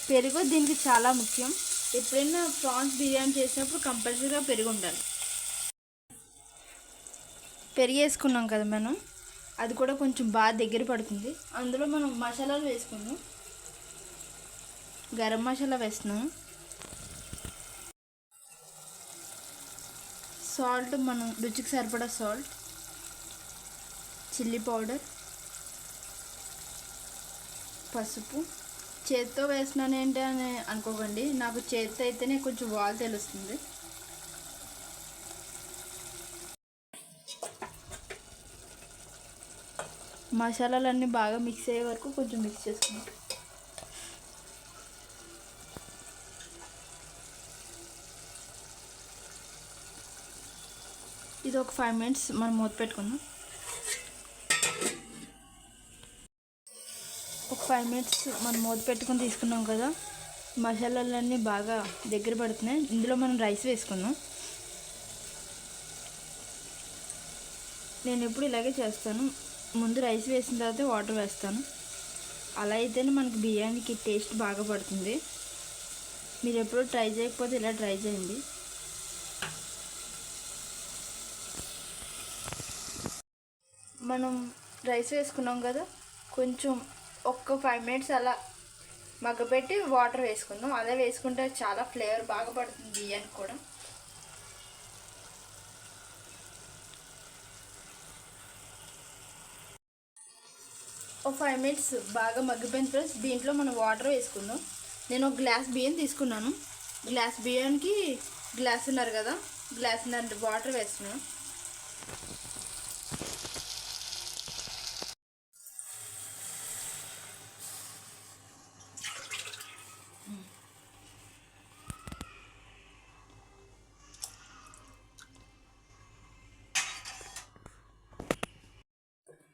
పెరుగు దీనికి చాలా ముఖ్యం. ఎప్పుడైనా ప్రాన్స్ బిర్యానీ చేసినప్పుడు కంపల్సరీగా పెరుగు ఉండాలి. పెరుగు వేసుకున్నాం కదా మనం, అది కూడా కొంచెం బాగా దగ్గర పడుతుంది. అందులో మనం మసాలాలు వేసుకున్నాం. గరం మసాలా వేస్తున్నాం, సాల్ట్ మనం రుచికి సరిపడా సాల్ట్, చిల్లీ పౌడర్, పసుపు. చేత్తో వేసినాను ఏంటి అని అనుకోకండి, నాకు చేత్తో అయితేనే కొంచెం వాల్ తెలుస్తుంది. మసాలాలన్నీ బాగా మిక్స్ అయ్యే వరకు కొంచెం మిక్స్ చేసుకున్నాం. ఇది ఒక 5 minutes మనం మూత పెట్టుకుందాం. ఒక 5 minutes మనం మూత పెట్టుకుని తీసుకున్నాం కదా, మసాలాలన్నీ బాగా దగ్గర పడుతున్నాయి. ఇందులో మనం రైస్ వేసుకుందాం. నేను ఎప్పుడు ఇలాగే చేస్తాను, ముందు రైస్ వేసిన తర్వాత వాటర్ వేస్తాను. అలా అయితేనే మనకి బిర్యానీకి టేస్ట్ బాగా పడుతుంది. మీరు ఎప్పుడు ట్రై చేయకపోతే ఇలా ట్రై చేయండి. మనం రైస్ వేసుకున్నాం కదా, కొంచెం ఒక్క 5 minutes అలా మగ్గపెట్టి వాటర్ వేసుకుందాం. అలా వేసుకుంటే చాలా ఫ్లేవర్ బాగా పడుతుంది బిర్యానీ కూడా. ఒక 5 minutes బాగా మగ్గిపోయిన తర్వాత దీంట్లో మనం వాటర్ వేసుకుందాం. నేను ఒక గ్లాస్ బియ్యం తీసుకున్నాను. గ్లాస్ బియ్యానికి గ్లాసున్నర కదా, గ్లాసున్నర వాటర్ వేస్తున్నాను.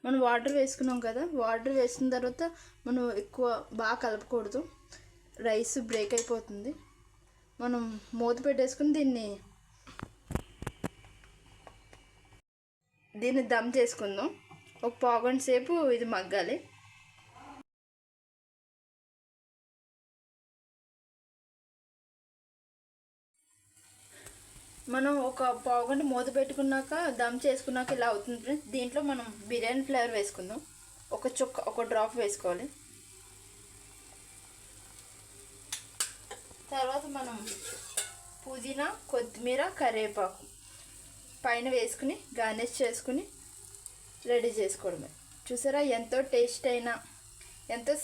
మనం వాటర్ వేసుకున్నాం కదా, వాటర్ వేసిన తర్వాత మనం ఎక్కువ బాగా కలపకూడదు, రైస్ బ్రేక్ అయిపోతుంది. మనం మూత పెట్టేసుకుని దీన్ని దమ్ చేసుకుందాం. ఒక పావుగంట సేపు ఇది మగ్గాలి. మనం ఒక పావుగంట మూత పెట్టుకున్నాక దమ్ చేసుకున్నాక ఇలా అవుతుంది ఫ్రెండ్స్. దీంట్లో మనం బిర్యానీ ఫ్లేవర్ వేసుకుందాం. ఒక డ్రాప్ వేసుకోవాలి. తర్వాత మనం పుదీనా, కొత్తిమీర, కరివేపాకు పైన వేసుకుని గార్నిష్ చేసుకుని రెడీ చేసుకోవడమే. చూసారా, ఎంతో టేస్ట్ అయినా ఎంతో